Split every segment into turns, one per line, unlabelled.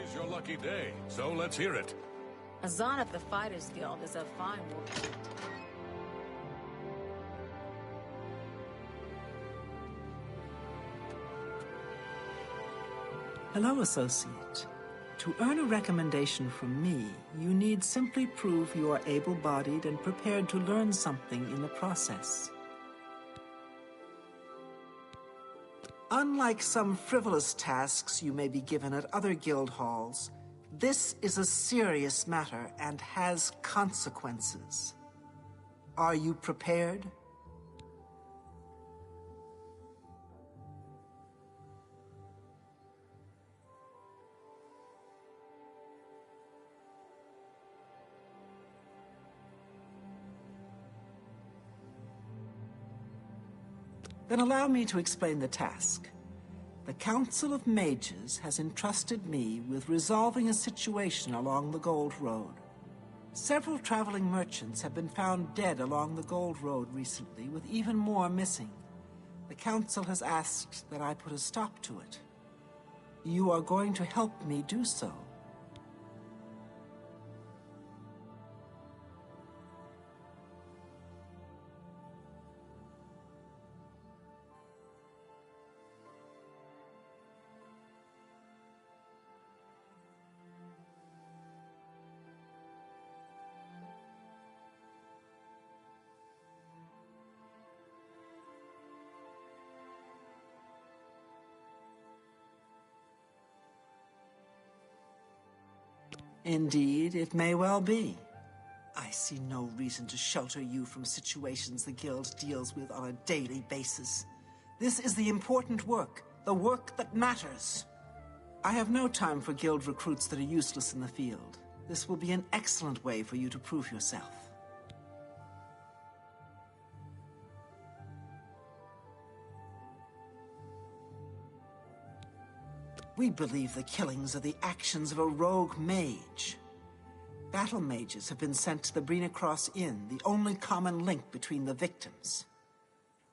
is your lucky day, so let's hear it.
A Zon of the Fighters Guild is a fine word.
Hello, Associate. To earn a recommendation from me, you need simply prove you are able-bodied and prepared to learn something in the process. Unlike some frivolous tasks you may be given at other guild halls, this is a serious matter and has consequences. Are you prepared? Then allow me to explain the task. The Council of Mages has entrusted me with resolving a situation along the Gold Road. Several traveling merchants have been found dead along the Gold Road recently, with even more missing. The Council has asked that I put a stop to it. You are going to help me do so. Indeed, it may well be. I see no reason to shelter you from situations the Guild deals with on a daily basis. This is the important work, the work that matters. I have no time for Guild recruits that are useless in the field. This will be an excellent way for you to prove yourself. We believe the killings are the actions of a rogue mage. Battle mages have been sent to the Brina Cross Inn, the only common link between the victims.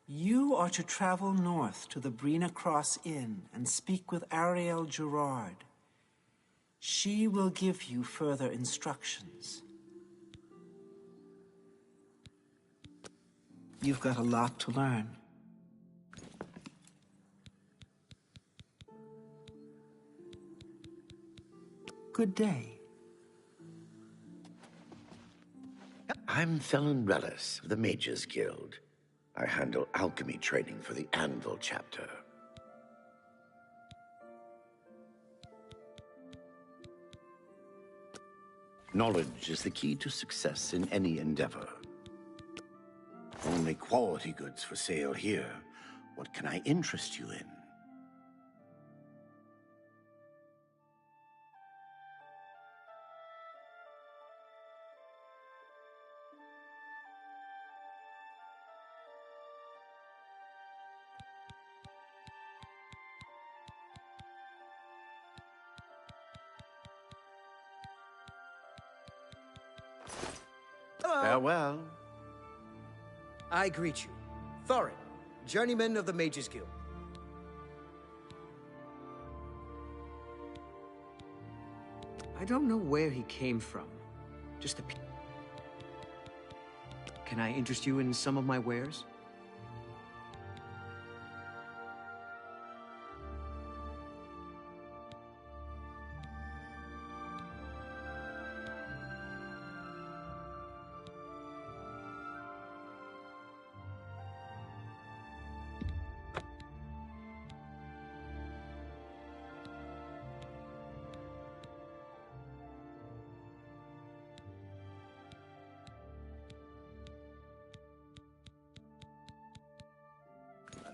You are to travel north to the Brina Cross Inn and speak with Ariel Gerard. She will give you further instructions. You've got a lot to learn. Good day.
I'm Felon Relis of the Mages Guild. I handle alchemy training for the Anvil chapter. Knowledge is the key to success in any endeavor. Only quality goods for sale here. What can I interest you in? Farewell.
I greet you, Thorin, journeyman of the Mages Guild. I don't know where he came from. Just a... Can I interest you in some of my wares?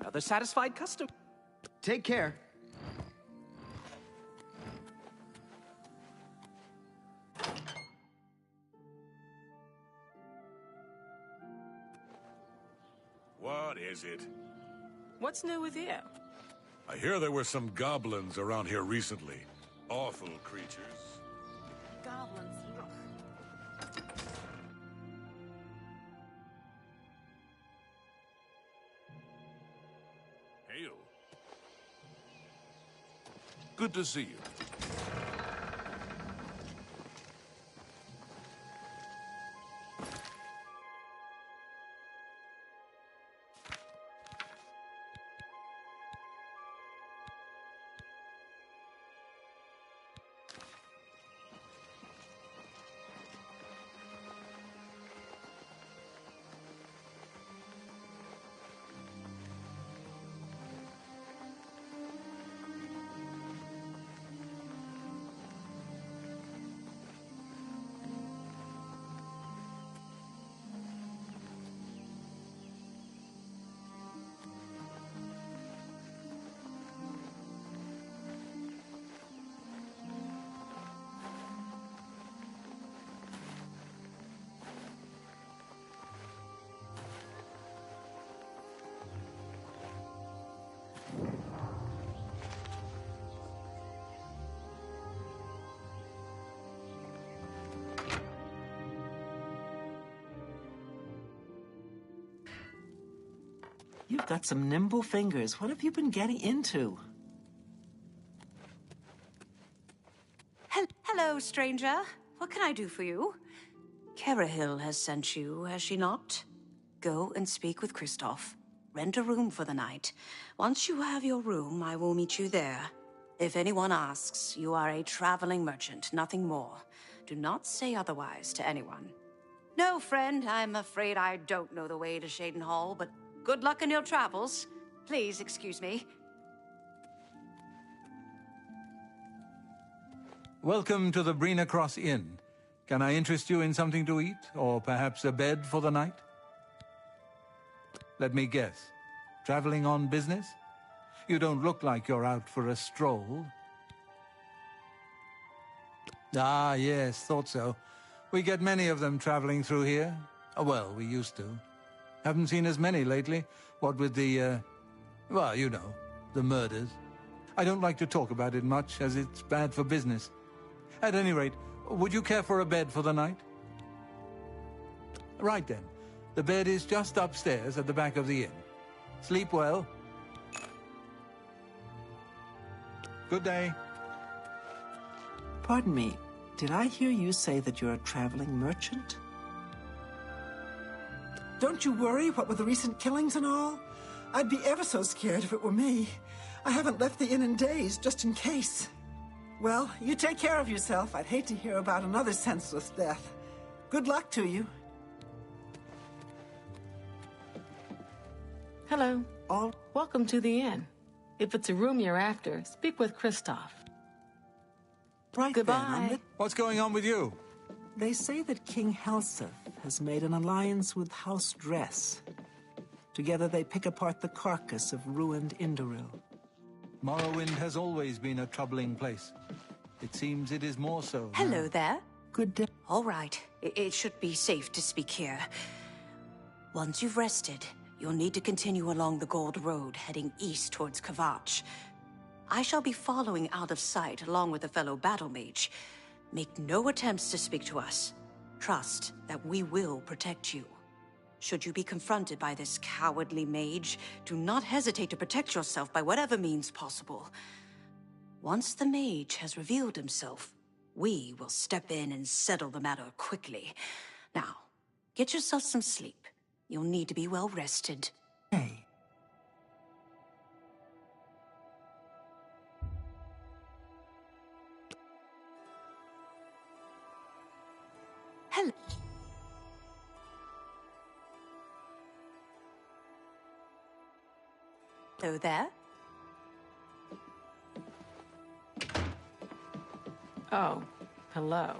Another satisfied customer.
Take care.
What is it?
What's new with you?
I hear there were some goblins around here recently. Awful creatures.
Goblins.
Hail. Good to see you.
You've got some nimble fingers. What have you been getting into?
Hello, stranger. What can I do for you? Carahil has sent you, has she not? Go and speak with Kristoff. Rent a room for the night. Once you have your room, I will meet you there. If anyone asks, you are a traveling merchant, nothing more. Do not say otherwise to anyone. No, friend, I'm afraid I don't know the way to Shaden Hall, but good luck in your travels. Please excuse me.
Welcome to the Brina Cross Inn. Can I interest you in something to eat, or perhaps a bed for the night? Let me guess. Traveling on business? You don't look like you're out for a stroll. Ah, yes, thought so. We get many of them traveling through here. Well, we used to. Haven't seen as many lately. What with the, well, you know, the murders. I don't like to talk about it much, as it's bad for business. At any rate, would you care for a bed for the night? Right then. The bed is just upstairs at the back of the inn. Sleep well. Good day.
Pardon me, did I hear you say that you're a traveling merchant? Don't you worry, what with the recent killings and all? I'd be ever so scared if it were me. I haven't left the inn in days, just in case. Well, you take care of yourself. I'd hate to hear about another senseless death. Good luck to you.
Hello. Welcome to the inn. If it's a room you're after, speak with Kristoff.
Right.
Goodbye.
Then,
What's going on with you?
they say that King Helseth has made an alliance with House Dress. Together they pick apart the carcass of ruined Indoril.
Morrowind has always been a troubling place. It seems it is more so now.
Hello there.
Good day.
All right. It should be safe to speak here. Once you've rested, you'll need to continue along the Gold Road, heading east towards Kvatch. I shall be following out of sight along with a fellow battle mage. Make no attempts to speak to us. Trust that we will protect you. Should you be confronted by this cowardly mage, do not hesitate to protect yourself by whatever means possible. Once the mage has revealed himself, we will step in and settle the matter quickly. Now, get yourself some sleep. You'll need to be well rested.
Hey.
Hello. Hello there.
Oh, hello.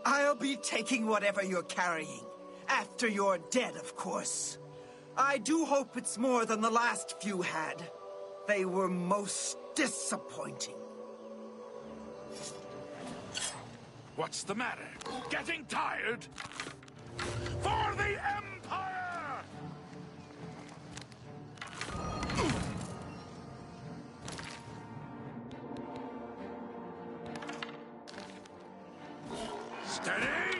I'll be taking whatever you're carrying. After you're dead, of course. I do hope it's more than the last few had. They were most disappointing.
What's the matter? Getting tired? For the Empire! Steady!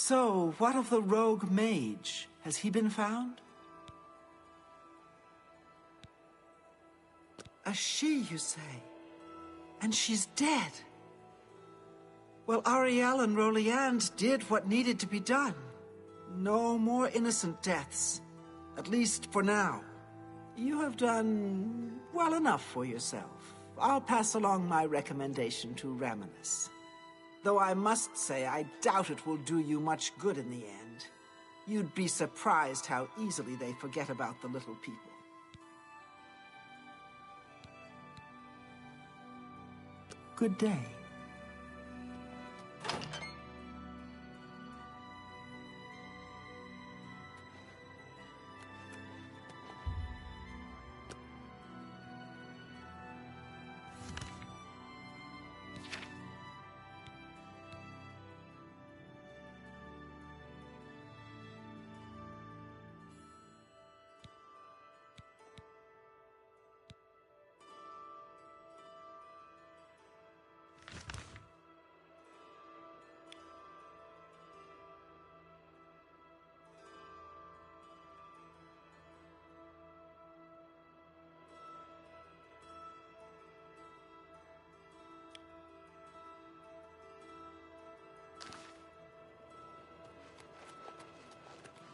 So, what of the rogue mage? Has he been found? A she, you say? And she's dead? Well, Ariel and Roliand did what needed to be done. No more innocent deaths. At least for now. You have done well enough for yourself. I'll pass along my recommendation to Raminus. Though I must say, I doubt it will do you much good in the end. You'd be surprised how easily they forget about the little people. Good day.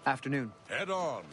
Afternoon.
Head on.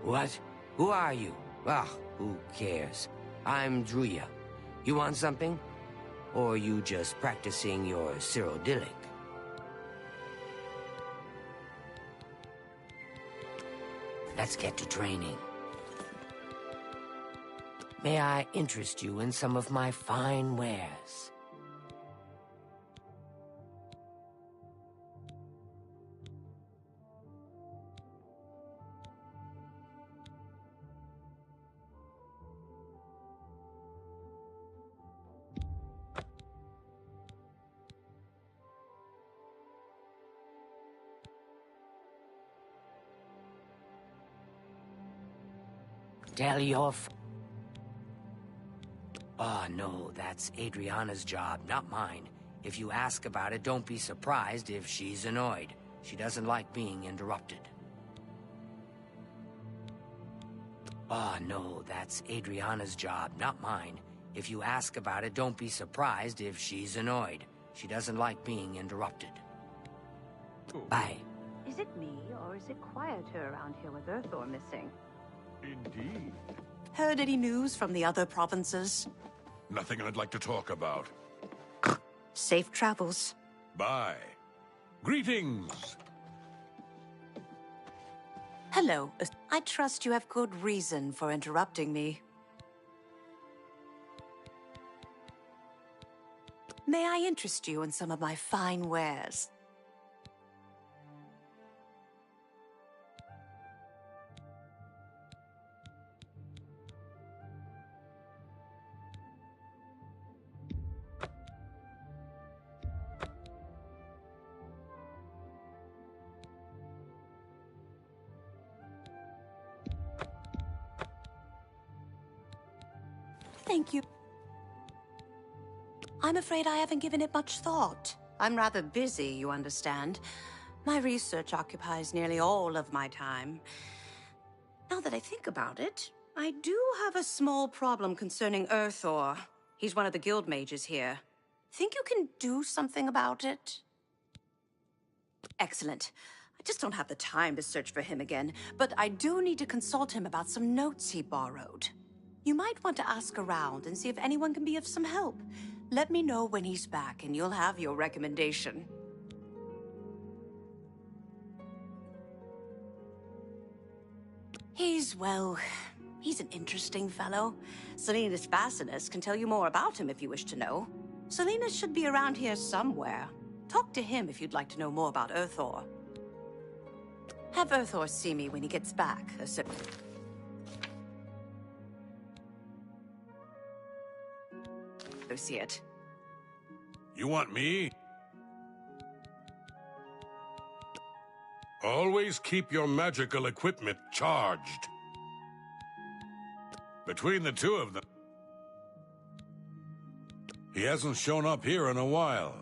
What? Who are you? Ah, who cares? I'm Druya. You want something? Or you just practicing your Cyrodiilic? Let's get to training. May I interest you in some of my fine wares? Tell your Oh, no, that's Adriana's job, not mine. If you ask about it, don't be surprised if she's annoyed. She doesn't like being interrupted. Oh, no, that's Adriana's job, not mine. If you ask about it, don't be surprised if she's annoyed. She doesn't like being interrupted. Bye.
Is it me, or is it quieter around here with Earthor missing?
Indeed.
Heard any news from the other provinces?
Nothing I'd like to talk about.
Safe travels.
Bye. Greetings!
Hello. I trust you have good reason for interrupting me. May I interest you in some of my fine wares? Thank you. I'm afraid I haven't given it much thought. I'm rather busy, you understand. My research occupies nearly all of my time. Now that I think about it, I do have a small problem concerning Earthor. He's one of the guild mages here. Think you can do something about it? Excellent. I just don't have the time to search for him again, but I do need to consult him about some notes he borrowed. You might want to ask around and see if anyone can be of some help. Let me know when he's back and you'll have your recommendation. He's an interesting fellow. Selenis Facinus can tell you more about him if you wish to know. Salinas should be around here somewhere. Talk to him if you'd like to know more about Earthor. Have Earthor see me when he gets back. Associate.
You want me? Always keep your magical equipment charged. Between the two of them, he hasn't shown up here in a while.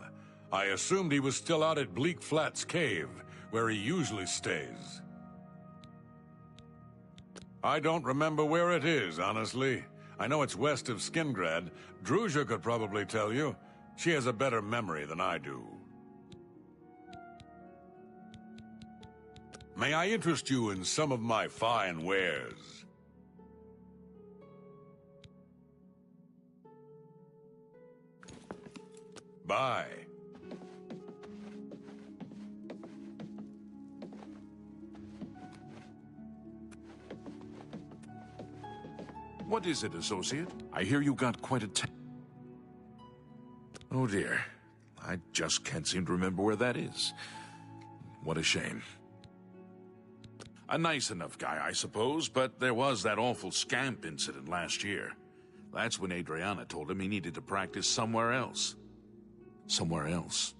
I assumed he was still out at Bleak Flats Cave, where he usually stays. I don't remember where it is, honestly. I know it's west of Skingrad. Druzia could probably tell you. She has a better memory than I do. May I interest you in some of my fine wares? Bye.
What is it, associate? I hear you got quite a Oh dear. I just can't seem to remember where that is. What a shame. A nice enough guy, I suppose, but there was that awful scamp incident last year. That's when Adriana told him he needed to practice somewhere else. Somewhere else.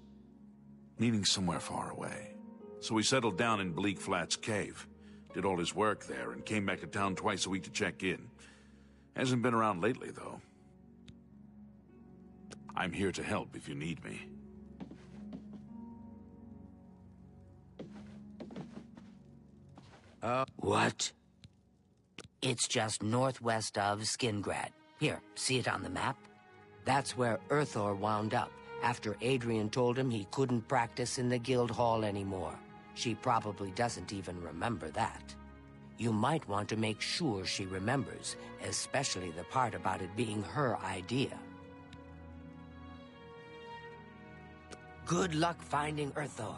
Meaning somewhere far away. So he settled down in Bleak Flats Cave, did all his work there, and came back to town twice a week to check in. Hasn't been around lately, though. I'm here to help if you need me.
What? It's just northwest of Skingrad. Here, see it on the map? That's where Earthor wound up, after Adrian told him he couldn't practice in the guild hall anymore. She probably doesn't even remember that. You might want to make sure she remembers, especially the part about it being her idea. Good luck finding Earthor.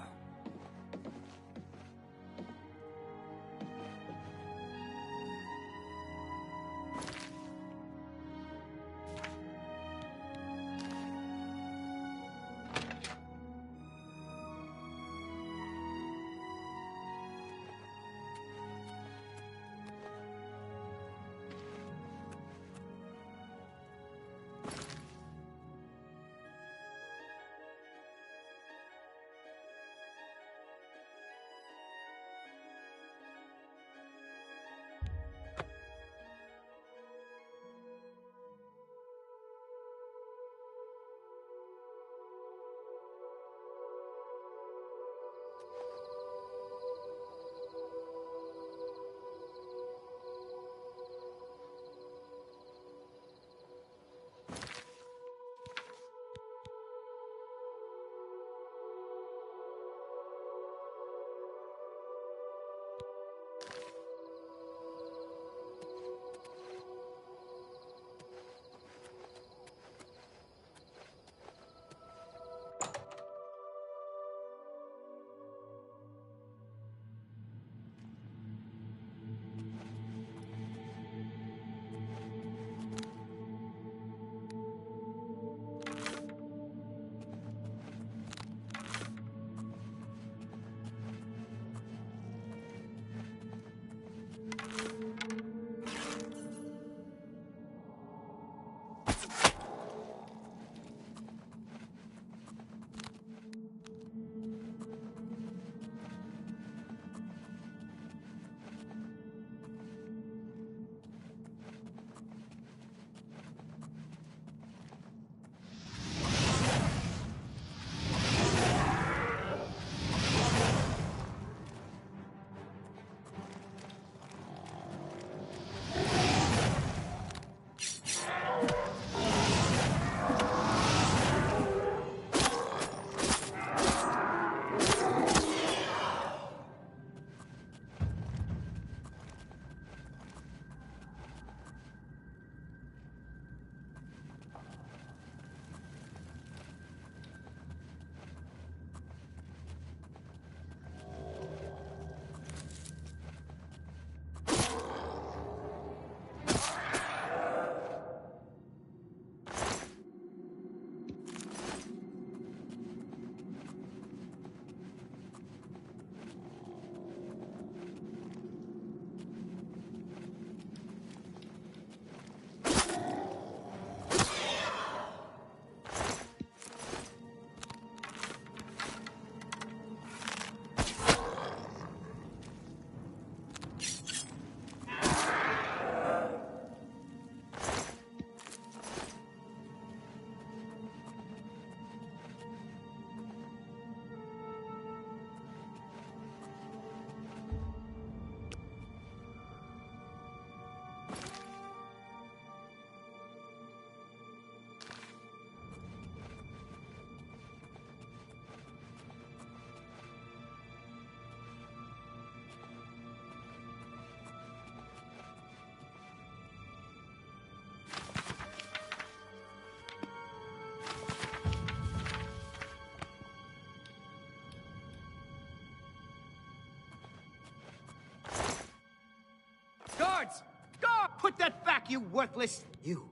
Put that back, you worthless! You.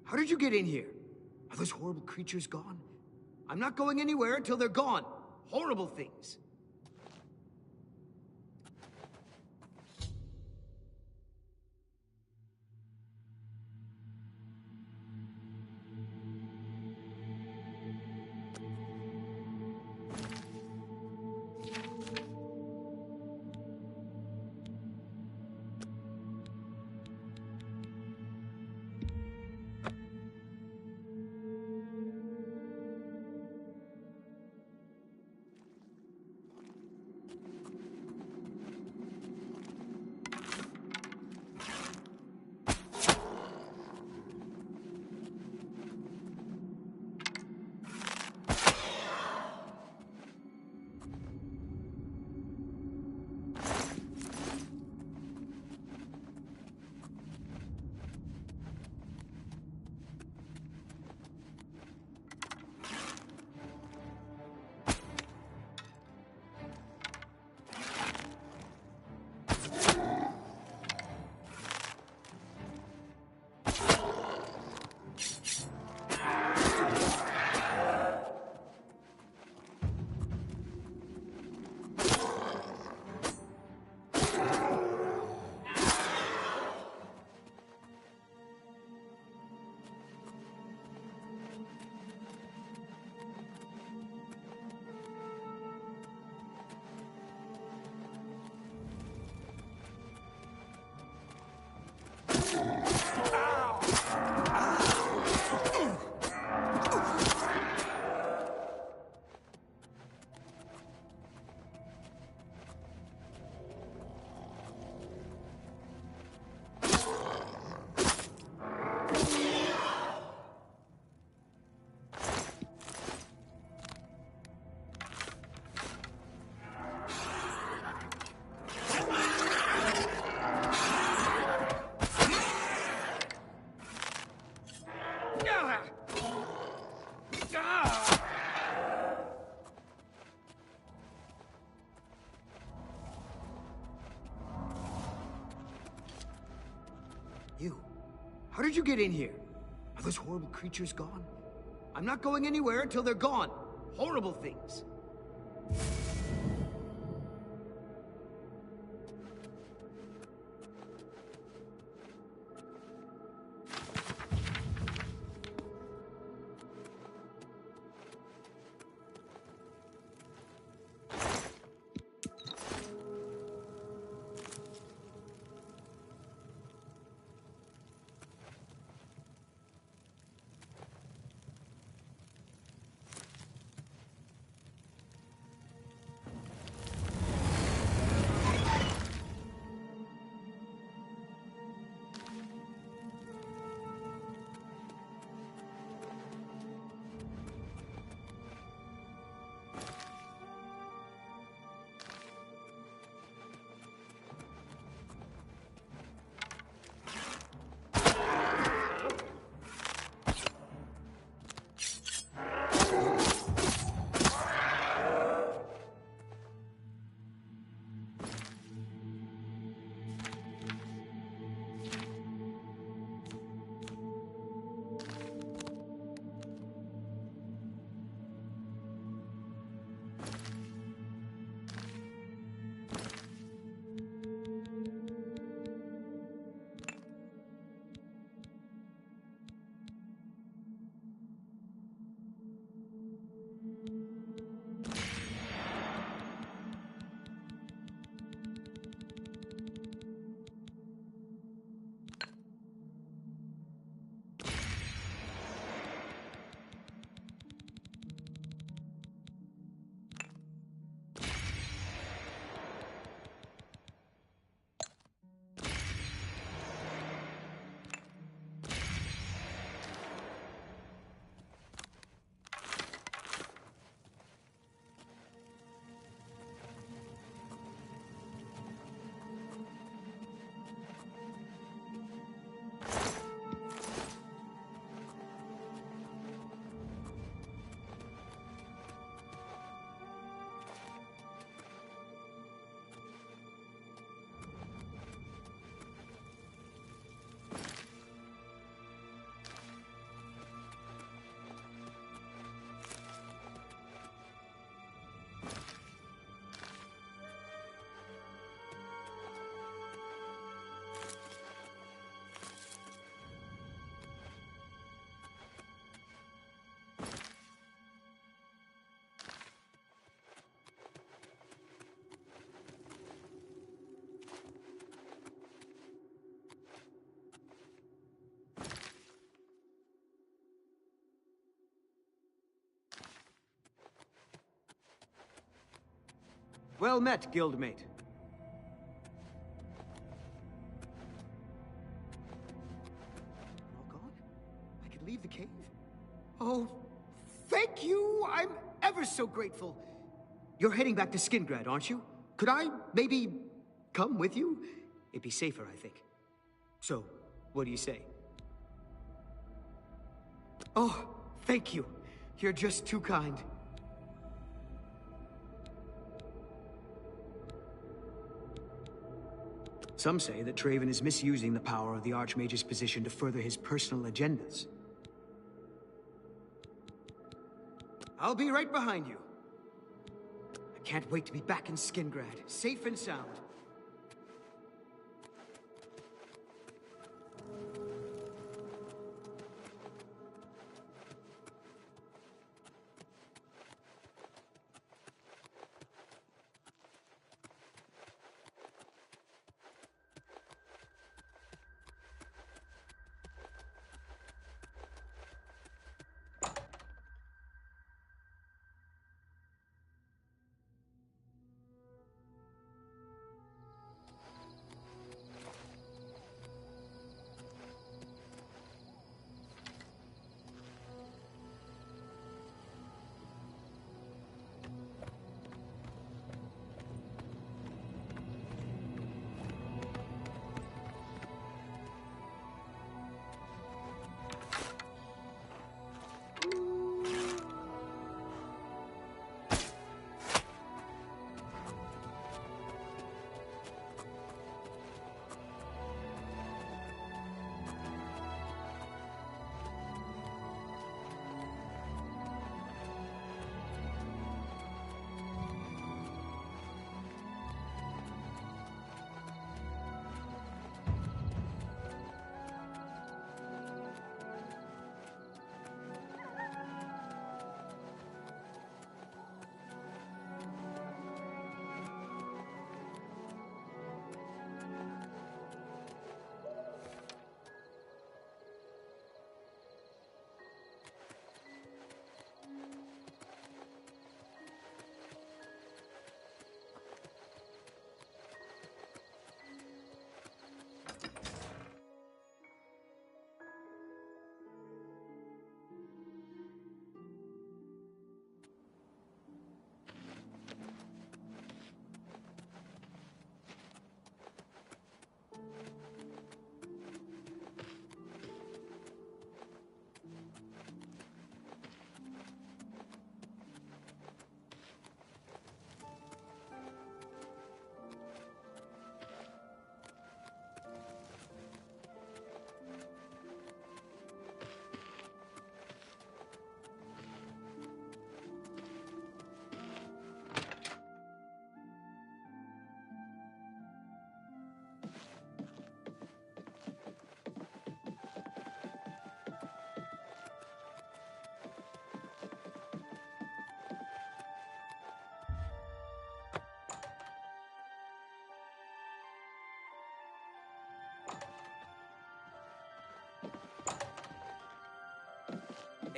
How did you get in here? Are those horrible creatures gone? I'm not going anywhere until they're gone. Horrible things. You. How did you get in here? Are those horrible creatures gone? I'm not going anywhere until they're gone. Horrible things. Well met, guildmate. All gone? I can leave the cave? Oh, thank you! I'm ever so grateful. You're heading back to Skingrad, aren't you? Could I maybe come with you? It'd be safer, I think. So, what do you say? Oh, thank you. You're just too kind. Some say that Traven is misusing the power of the Archmage's position to further his personal agendas. I'll be right behind you. I can't wait to be back in Skingrad, safe and sound.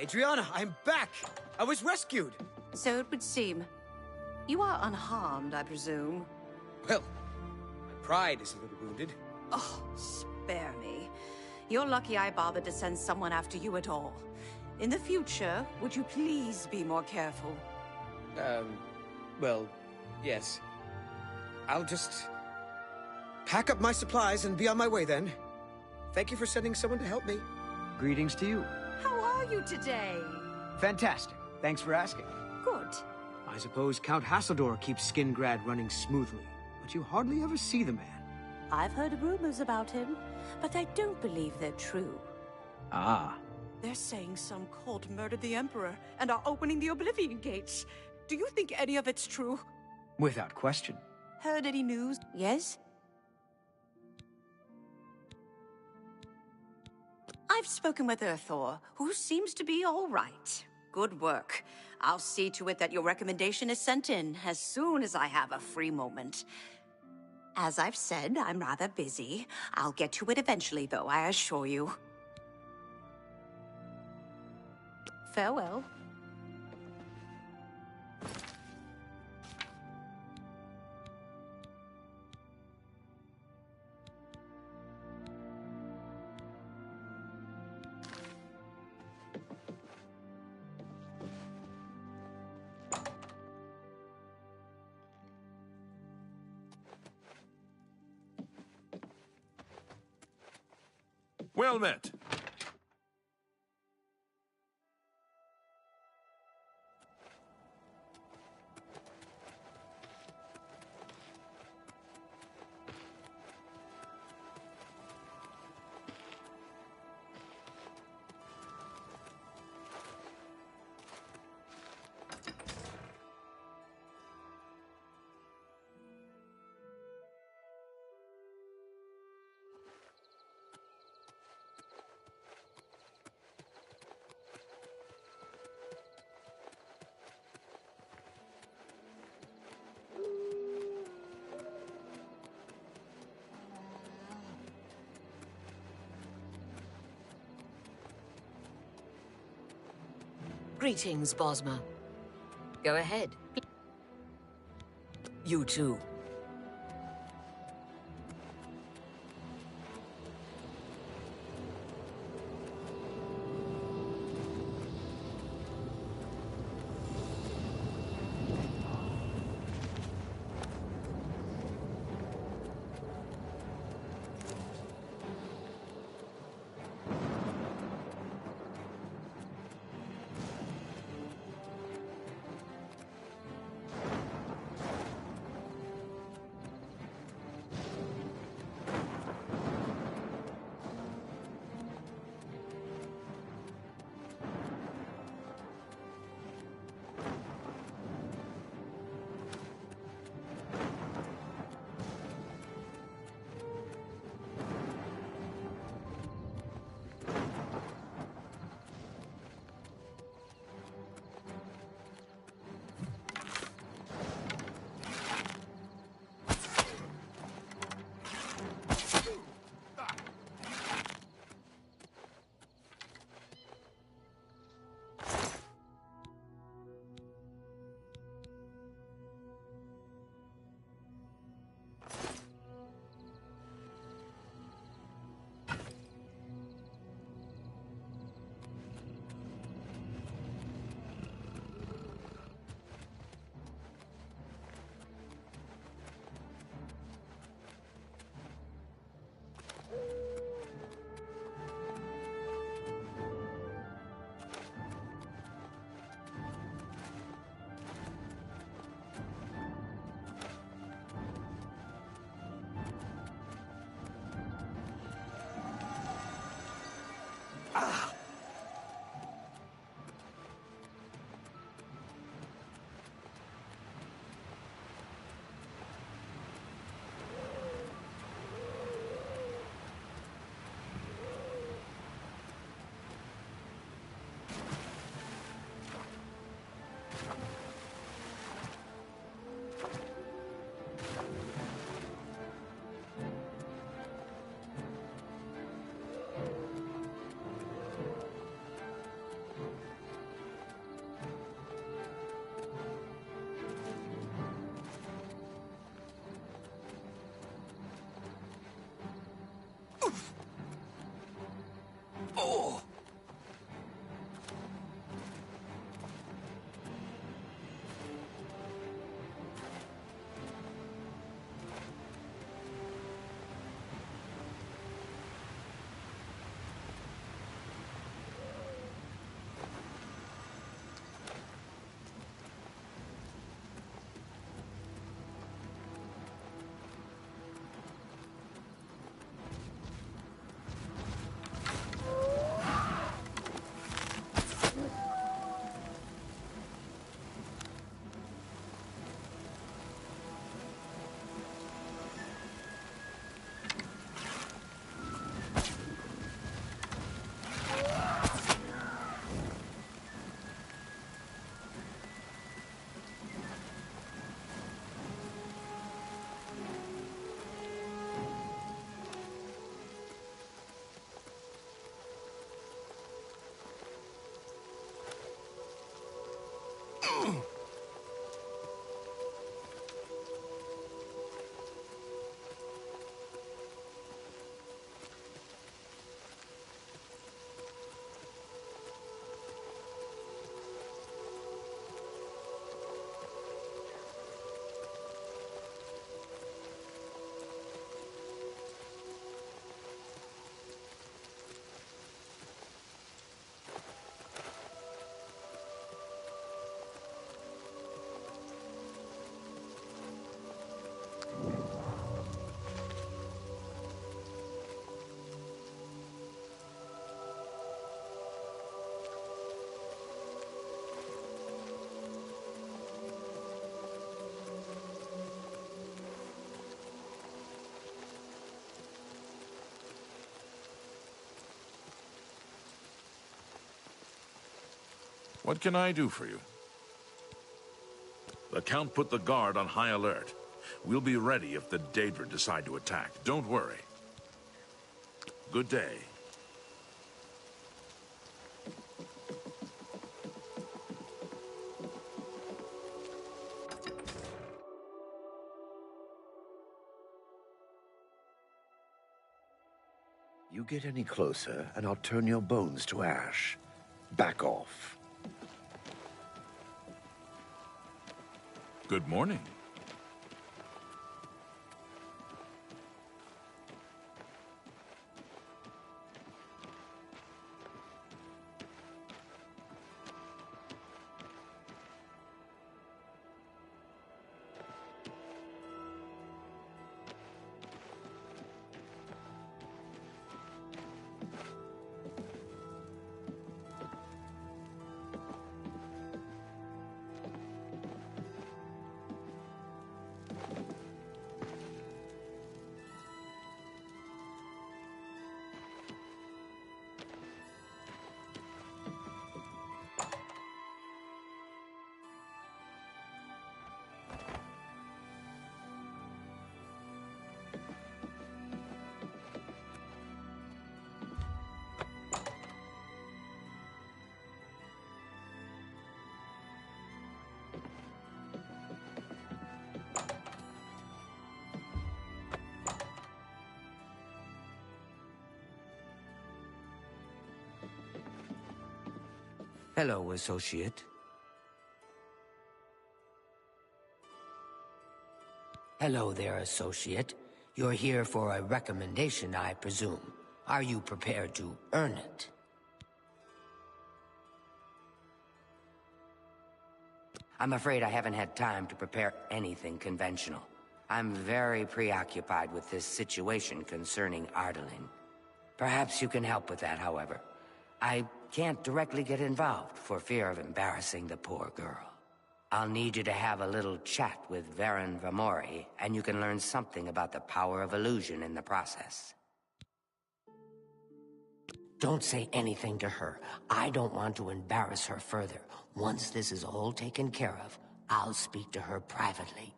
Adriana, I'm back! I was rescued!
So it would seem. You are unharmed, I presume.
Well, my pride is a little wounded.
Oh, spare me. You're lucky I bothered to send someone after you at all. In the future, would you please be more careful?
Well, yes. I'll just pack up my supplies and be on my way then. Thank you for sending someone to help me. Greetings to you.
How are you today?
Fantastic. Thanks for asking.
Good.
I suppose Count Hasseldor keeps Skingrad running smoothly, but you hardly ever see the man.
I've heard rumors about him, but I don't believe they're true.
Ah.
They're saying some cult murdered the Emperor and are opening the Oblivion Gates. Do you think any of it's true?
Without question.
Heard any news? Yes? I've spoken with Earthor, who seems to be all right. Good work. I'll see to it that your recommendation is sent in as soon as I have a free moment. As I've said, I'm rather busy. I'll get to it eventually, though, I assure you. Farewell.
Well met.
Greetings, Bosma. Go ahead. You too.
What can I do for you? The Count put the guard on high alert. We'll be ready if the Daedra decide to attack. Don't worry. Good day.
You get any closer, and I'll turn your bones to ash. Back off.
Good morning.
Hello, associate. Hello there, associate. You're here for a recommendation, I presume. Are you prepared to earn it? I'm afraid I haven't had time to prepare anything conventional. I'm very preoccupied with this situation concerning Ardaline. Perhaps you can help with that, however. I can't directly get involved for fear of embarrassing the poor girl. I'll need you to have a little chat with Varen Vamori, and you can learn something about the power of illusion in the process. Don't say anything to her. I don't want to embarrass her further. Once this is all taken care of, I'll speak to her privately.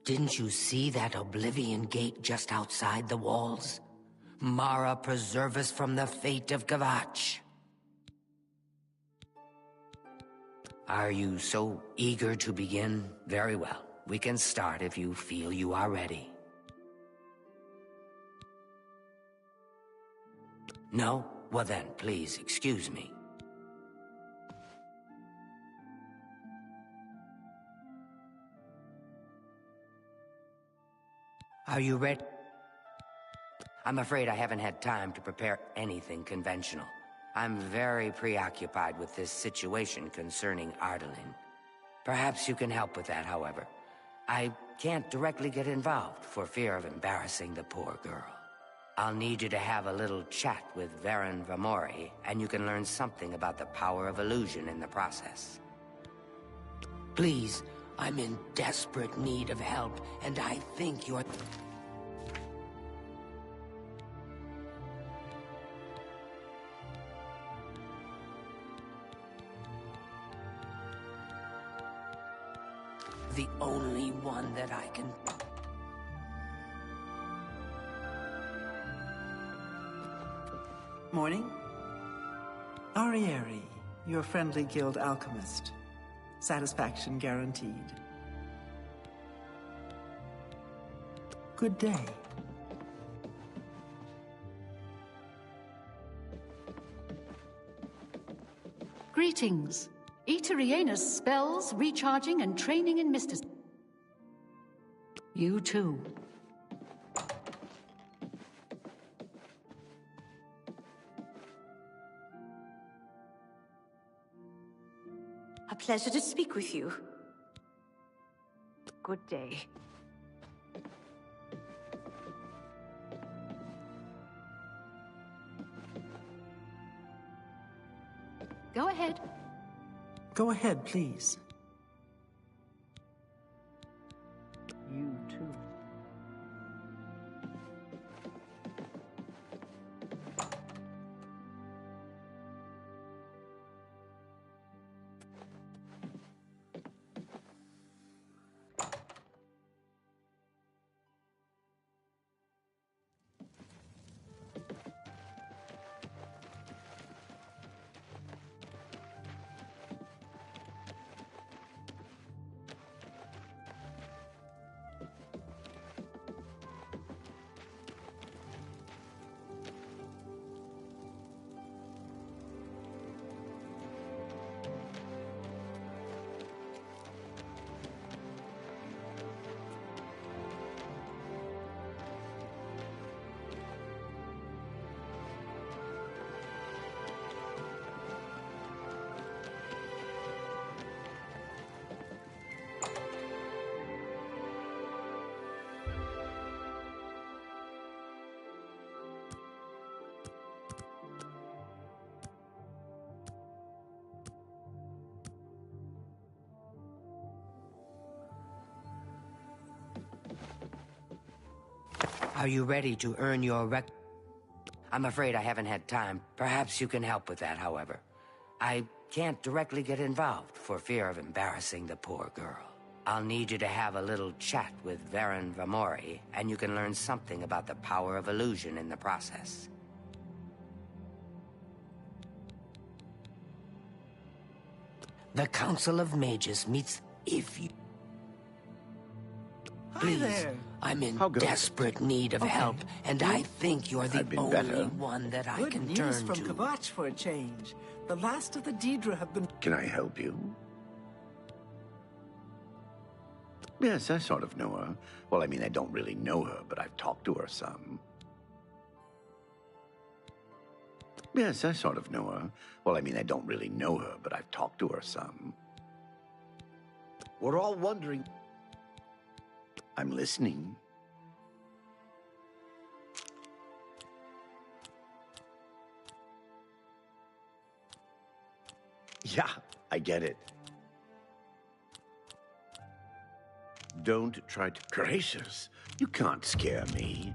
Didn't you see that Oblivion gate just outside the walls? Mara preserve us from the fate of Kvatch. Are you so eager to begin? Very well. We can start if you feel you are ready. No? Well then, please excuse me. Are you ready? I'm afraid I haven't had time to prepare anything conventional. I'm very preoccupied with this situation concerning Ardaline. Perhaps you can help with that, however. I can't directly get involved for fear of embarrassing the poor girl. I'll need you to have a little chat with Varen Vamori, and you can learn something about the power of illusion in the process. Please, I'm in desperate need of help, and I think you're... the only one that I can...
Morning. Arieri, your friendly guild alchemist. Satisfaction guaranteed. Good day.
Greetings. Eteriena's spells, recharging, and training in mysticism. You too.
A pleasure to speak with you.
Good day.
Go ahead.
Go ahead, please.
You too.
Are you ready to earn your I'm afraid I haven't had time. Perhaps you can help with that, however. I can't directly get involved for fear of embarrassing the poor girl. I'll need you to have a little chat with Varen Vamori, and you can learn something about the power of illusion in the process. The Council of Mages meets if you... Please,
there.
I'm in desperate need of help, and I think you're the only one that I can
Good
turn
news from
to.
Kvatch for a change. The last of the Daedra have been...
Can I help you? Yes, I sort of know her. Well, I mean, I don't really know her, but I've talked to her some. Yes, I sort of know her. Well, I mean, I don't really know her, but I've talked to her some. We're all wondering... I'm listening. Yeah, I get it. Don't try to... Gracious, you can't scare me.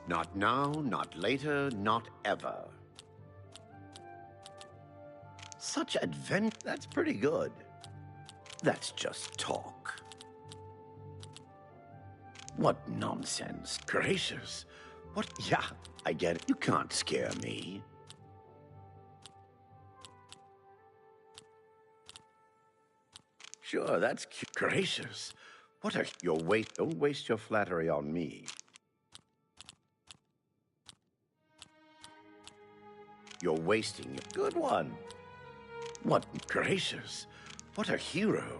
Not now, not later, not ever. Such that's pretty good. That's just talk. What nonsense. Gracious. What? Yeah, I get it. You can't scare me. Sure, that's cute. Gracious. What a... Don't waste your flattery on me. You're wasting your... Good one. What? Gracious. What a hero.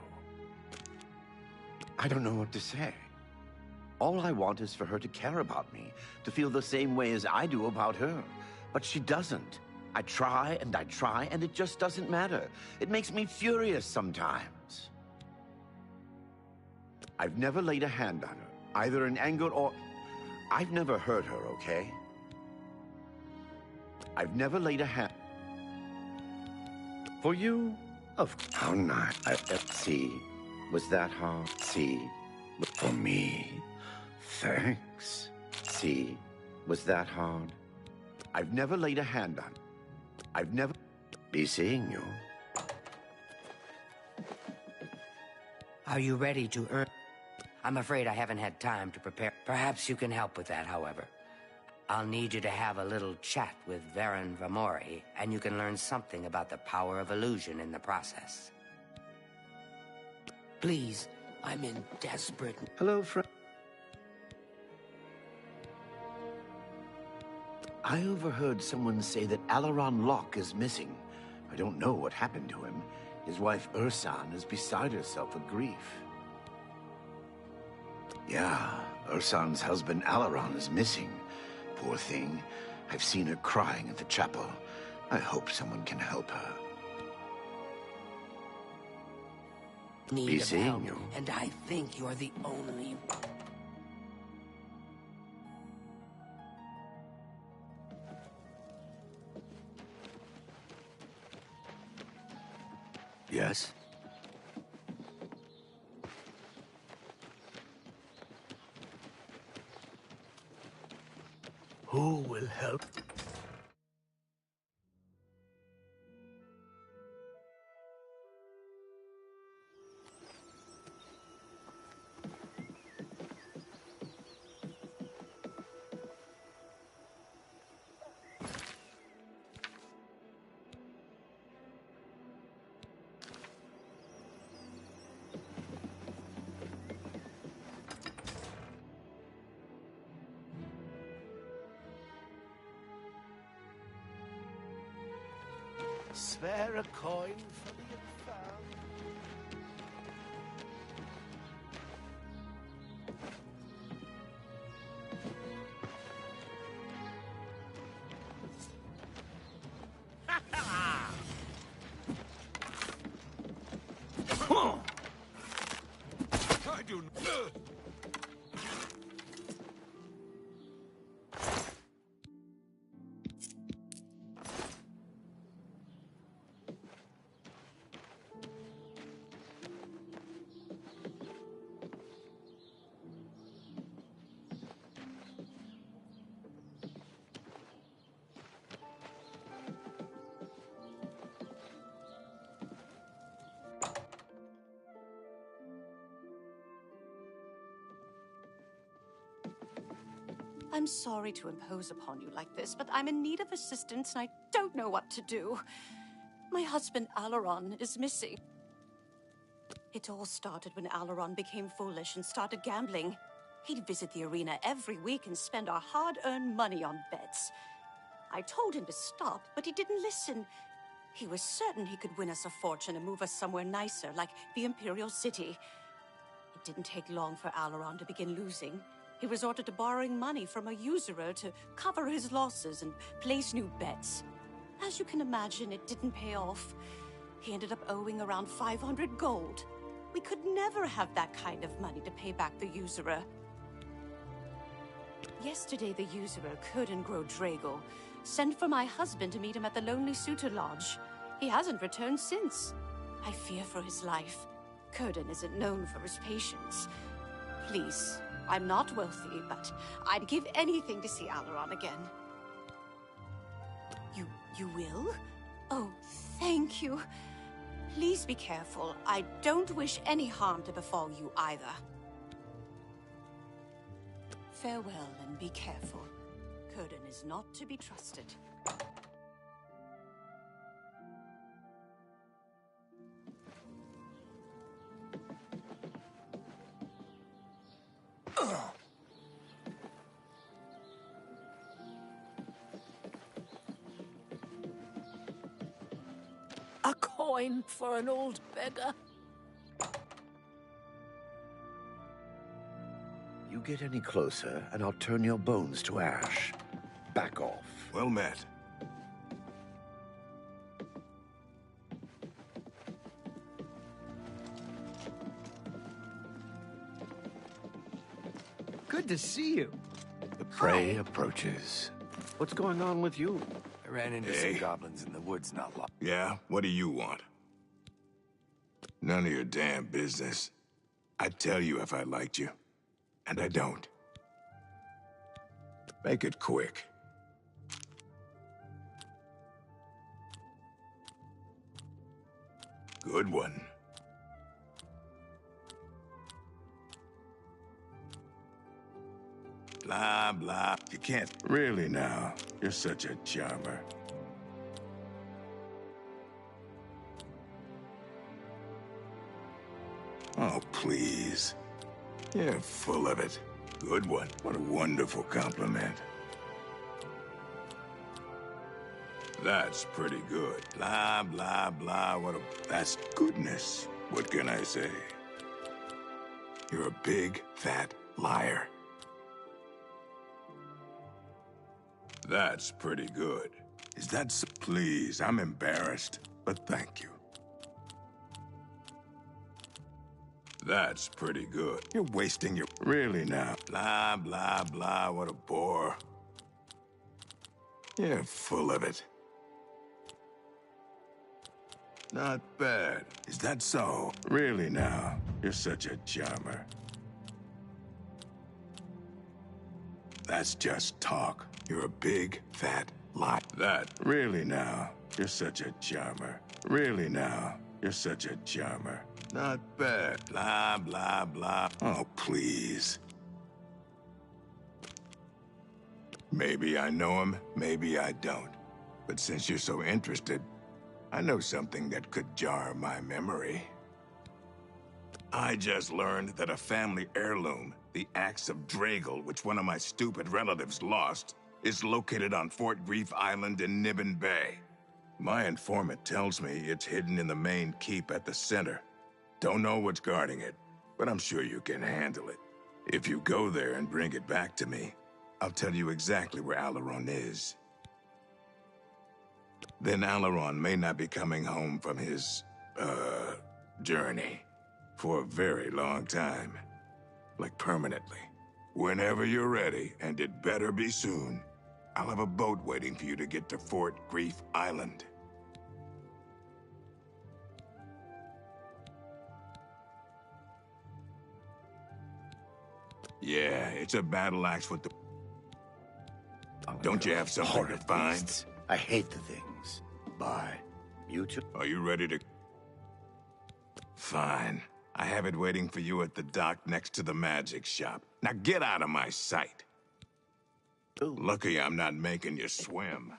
I don't know what to say. All I want is for her to care about me, to feel the same way as I do about her. But she doesn't. I try, and it just doesn't matter. It makes me furious sometimes. I've never laid a hand on her, either in anger or... I've never hurt her, okay? I've never laid a hand... For you? How nice. See, was that hard? See, for me? Thanks. See, was that hard? I've never laid a hand on. I've never... Be seeing you.
Are you ready to earn... I'm afraid I haven't had time to prepare. Perhaps you can help with that, however. I'll need you to have a little chat with Varen Vamori, and you can learn something about the power of illusion in the process. Please, I'm in desperate...
Hello, friend. I overheard someone say that Alaron Locke is missing. I don't know what happened to him. His wife Ursan is beside herself with grief. Yeah, Ursan's husband Alaron is missing. Poor thing. I've seen her crying at the chapel. I hope someone can help her.
Be
seeing
help,
you.
And I think you're the only...
Yes?
Who will help? Spare a coin for the infirm.
I do...
I'm sorry to impose upon you like this, but I'm in need of assistance and I don't know what to do. My husband, Alaron, is missing. It all started when Alaron became foolish and started gambling. He'd visit the arena every week and spend our hard-earned money on bets. I told him to stop, but he didn't listen. He was certain he could win us a fortune and move us somewhere nicer, like the Imperial City. It didn't take long for Alaron to begin losing. He resorted to borrowing money from a usurer to cover his losses and place new bets. As you can imagine, it didn't pay off. He ended up owing around 500 gold. We could never have that kind of money to pay back the usurer. Yesterday, the usurer couldn't grow Drago. Sent for my husband to meet him at the Lonely Suitor Lodge. He hasn't returned since. I fear for his life. Kurden isn't known for his patience. Please, I'm not wealthy, but I'd give anything to see Alaron again. You will? Oh, thank you. Please be careful. I don't wish any harm to befall you either. Farewell and be careful. Kurden is not to be trusted.
A coin for an old beggar.
You get any closer, and I'll turn your bones to ash. Back off.
Well met.
Good to see you.
The prey approaches. What's going on with you?
I ran into some goblins in the woods not long. Yeah? What do you want? None of your damn business. I'd tell you if I liked you. And I don't. Make it quick. Good one. Blah, blah. You can't... Really now, you're such a charmer. Oh, please. You're full of it. Good one. What a wonderful compliment. That's pretty good. Blah, blah, blah. What a... That's goodness. What can I say? You're a big, fat liar. That's pretty good. Is that... Please, I'm embarrassed, but thank you. That's pretty good. You're wasting your... Really now. Blah, blah, blah. What a bore. You're full of it. Not bad. Is that so? Really now. You're such a charmer. That's just talk. You're a big, fat lie. That... Really now. You're such a charmer. Really now. You're such a charmer. Not bad. Blah, blah, blah. Oh, please. Maybe I know him, maybe I don't. But since you're so interested, I know something that could jar my memory. I just learned that a family heirloom, the Axe of Dragal, which one of my stupid relatives lost, is located on Fort Grief Island in Nibbin Bay. My informant tells me it's hidden in the main keep at the center. Don't know what's guarding it, but I'm sure you can handle it. If you go there and bring it back to me, I'll tell you exactly where Alaron is. Then Alaron may not be coming home from his, journey for a very long time. Like permanently. Whenever you're ready, and it better be soon, I'll have a boat waiting for you to get to Fort Grief Island. Yeah, it's a battle axe with the... Don't you have something to find?
Beasts. I hate the things. Bye. You too.
Are you ready to... Fine. I have it waiting for you at the dock next to the magic shop. Now get out of my sight. Lucky I'm not making you swim.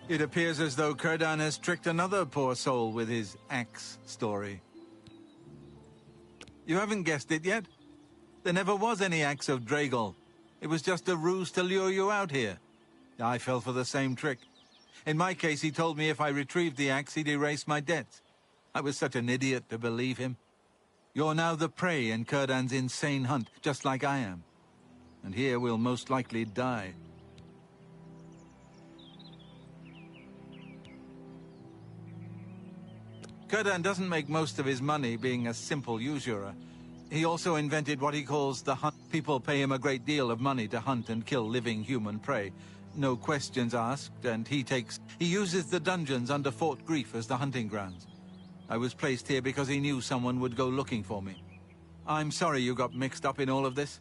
It appears as though Kurdan has tricked another poor soul with his axe story. You haven't guessed it yet? There never was any axe of Draegel. It was just a ruse to lure you out here. I fell for the same trick. In my case, he told me if I retrieved the axe, he'd erase my debts. I was such an idiot to believe him. You're now the prey in Kurdan's insane hunt, just like I am. And here we'll most likely die. Kurdan doesn't make most of his money being a simple usurer. He also invented what he calls the hunt. People pay him a great deal of money to hunt and kill living human prey. No questions asked, and he uses the dungeons under Fort Grief as the hunting grounds. I was placed here because he knew someone would go looking for me. I'm sorry you got mixed up in all of this.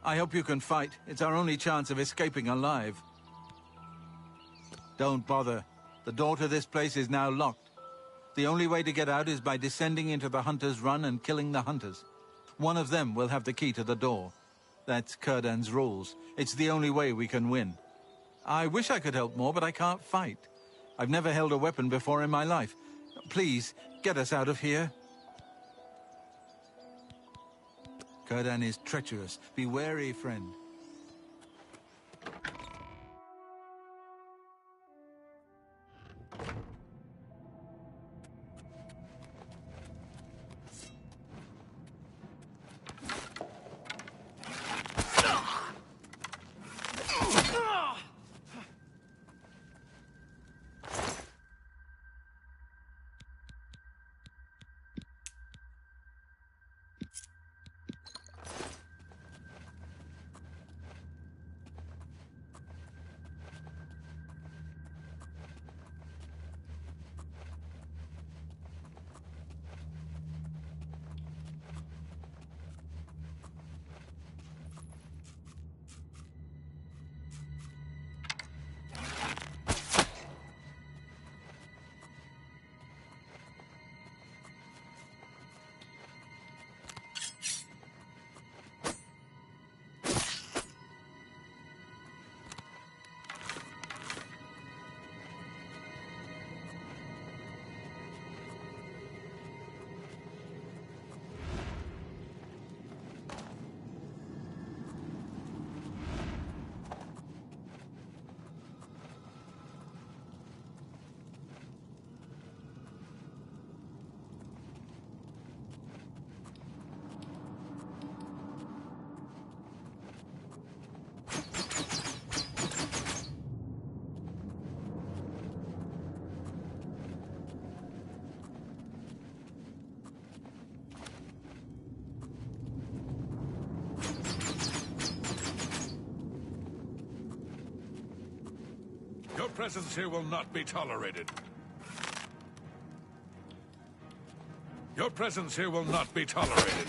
I hope you can fight. It's our only chance of escaping alive. Don't bother. The door to this place is now locked. The only way to get out is by descending into the Hunter's Run and killing the hunters. One of them will have the key to the door. That's Kurdan's rules. It's the only way we can win. I wish I could help more, but I can't fight. I've never held a weapon before in my life. Please, get us out of here. Kurdan is treacherous. Be wary, friend.
Your presence here will not be tolerated. Your presence here will not be tolerated.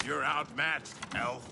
You're outmatched, elf.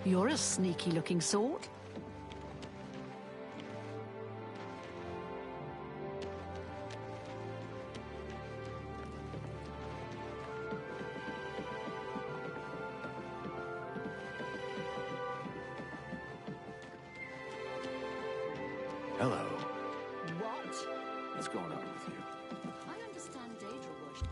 You're a sneaky-looking sort.
Hello.
What?
What's going on with you?
I understand Daedra worship.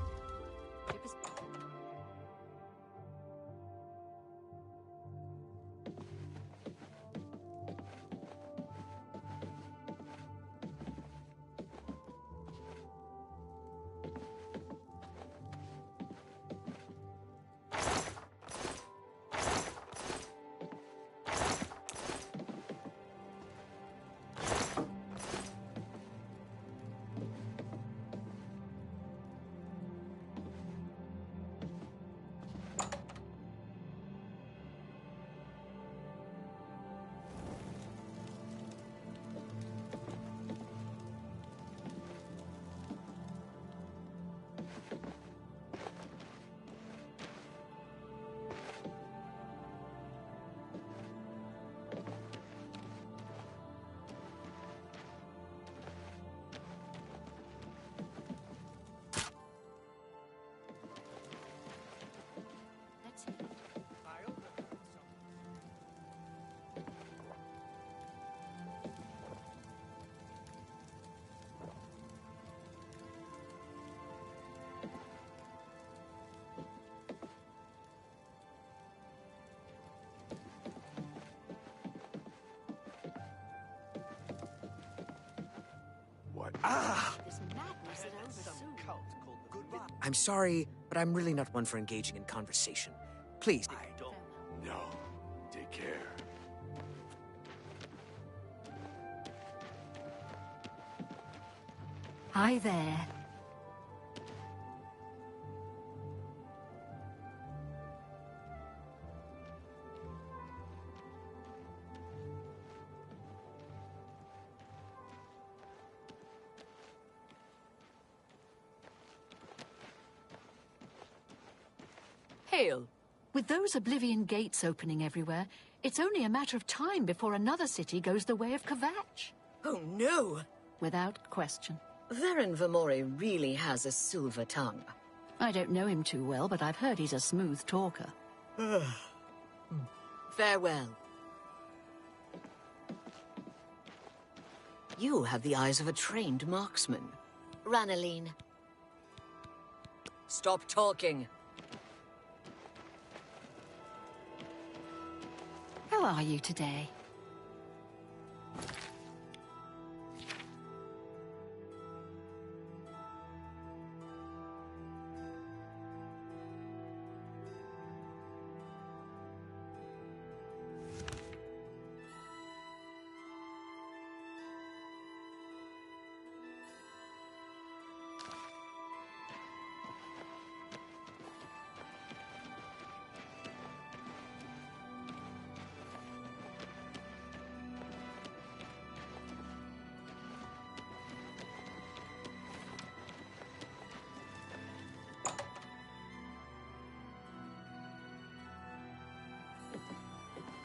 I'm sorry, but I'm really not one for engaging in conversation. Please.
I don't know. Take care.
Hi there.
Hail.
With those Oblivion gates opening everywhere, it's only a matter of time before another city goes the way of Kvatch.
Oh, no!
Without question.
Varen Vamore really has a silver tongue.
I don't know him too well, but I've heard he's a smooth talker.
Farewell. You have the eyes of a trained marksman. Ranaline. Stop talking.
How are you today?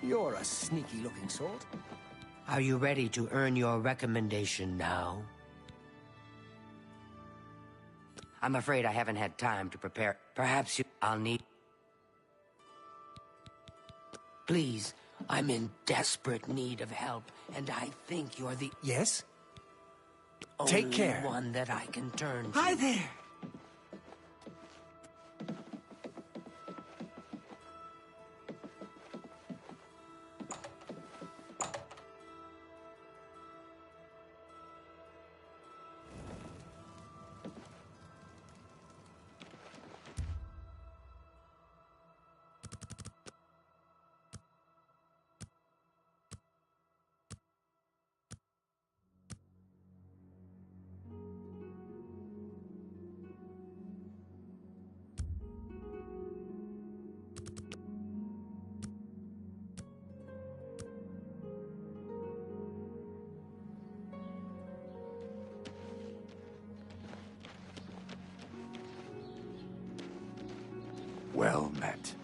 You're a sneaky-looking sort.
Are you ready to earn your recommendation now? I'm afraid I haven't had time to prepare. Perhaps I'll need... Please, I'm in desperate need of help, and I think you're the...
Yes?
Only
Take care.
one that I can turn to.
Hi there.
Well met.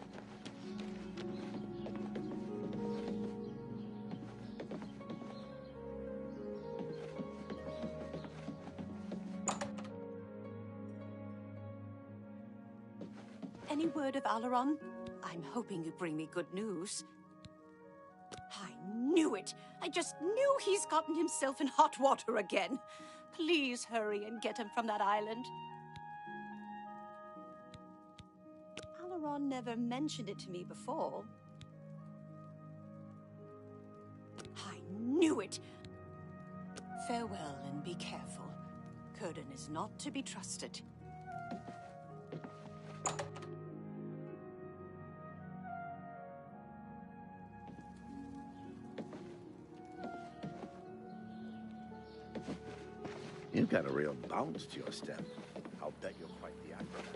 Any word of Alaron? I'm hoping you bring me good news. I knew it! I just knew he's gotten himself in hot water again. Please hurry and get him from that island. Alaron never mentioned it to me before. I knew it! Farewell and be careful. Curdon is not to be trusted.
You've got a real bounce to your step. I'll bet you're quite the acrobat.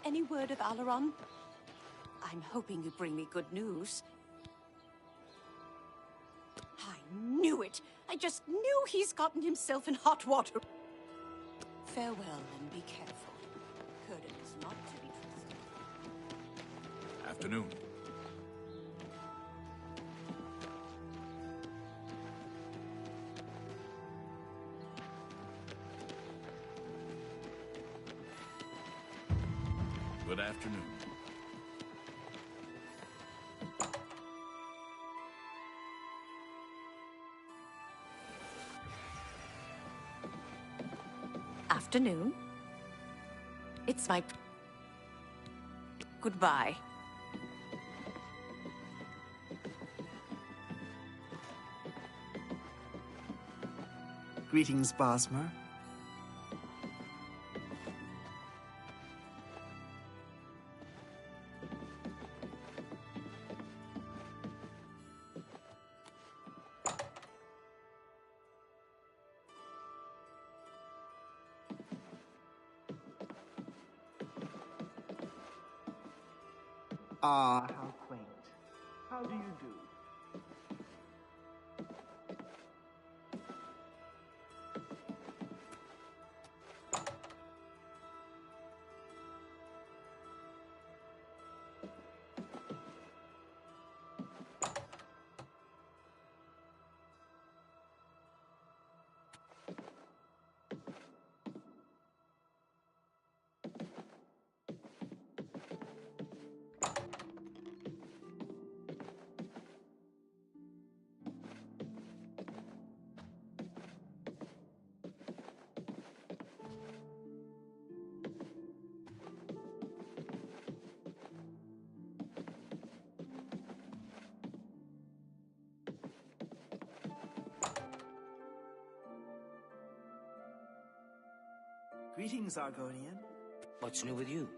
any word of Alaron? I'm hoping you bring me good news. I knew it! I just knew he's gotten himself in hot water. Farewell and be careful. Curtin is not to be trusted.
Afternoon. Good afternoon.
Afternoon. It's my... Goodbye.
Greetings, Bosmer.
Ah, how quaint. How do you do?
Greetings, Argonian.
What's new with you?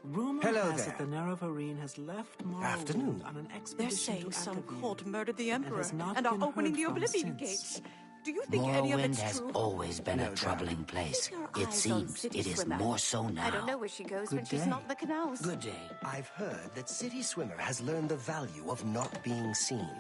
Rumor
Hello
has
there.
it the Nerevarine has left
Afternoon.
Morrowind on an
They're
expedition
saying
to
some
Oblivion,
cult murdered the Emperor
has not
and are
been
opening
heard
the
from
Oblivion
since.
Gates. Do you think any of
Morrowind
it's
has
true?
always been a troubling place. It seems it is more so now.
I don't know where she goes
Good
when she's
day.
not in the canals.
Good day.
I've heard that City Swimmer has learned the value of not being seen.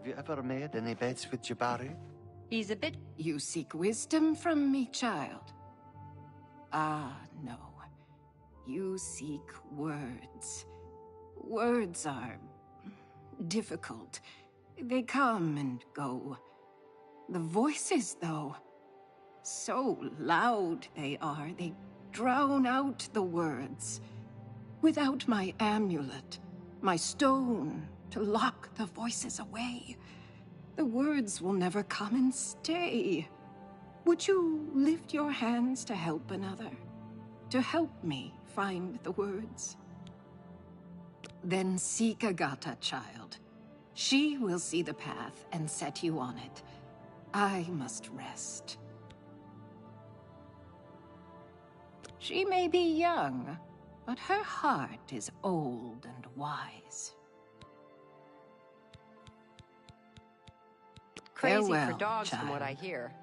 you ever made any bets with Jabari?
He's a bit...
You seek wisdom from me, child? Ah, no. You seek words. Words are difficult. They come and go. The voices, though, so loud they are, they drown out the words. Without my amulet, my stone to lock the voices away, the words will never come and stay. Would you lift your hands to help another? To help me find the words? Then seek Agata, child. She will see the path and set you on it. I must rest. She may be young, but her heart is old and wise.
Crazy
Farewell,
for dogs,
child.
from what I hear.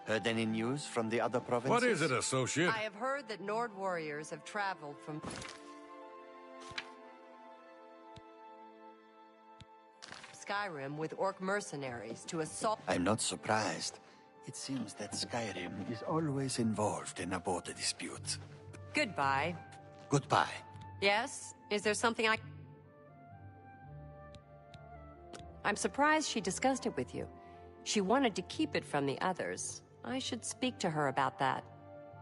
Heard any news from the other provinces?
What is it, associate?
I have heard that Nord warriors have traveled from Skyrim with orc mercenaries to assault...
I'm not surprised. It seems that Skyrim is always involved in a border dispute.
Goodbye.
Goodbye.
Yes? Is there something I'm surprised she discussed it with you. She wanted to keep it from the others. I should speak to her about that.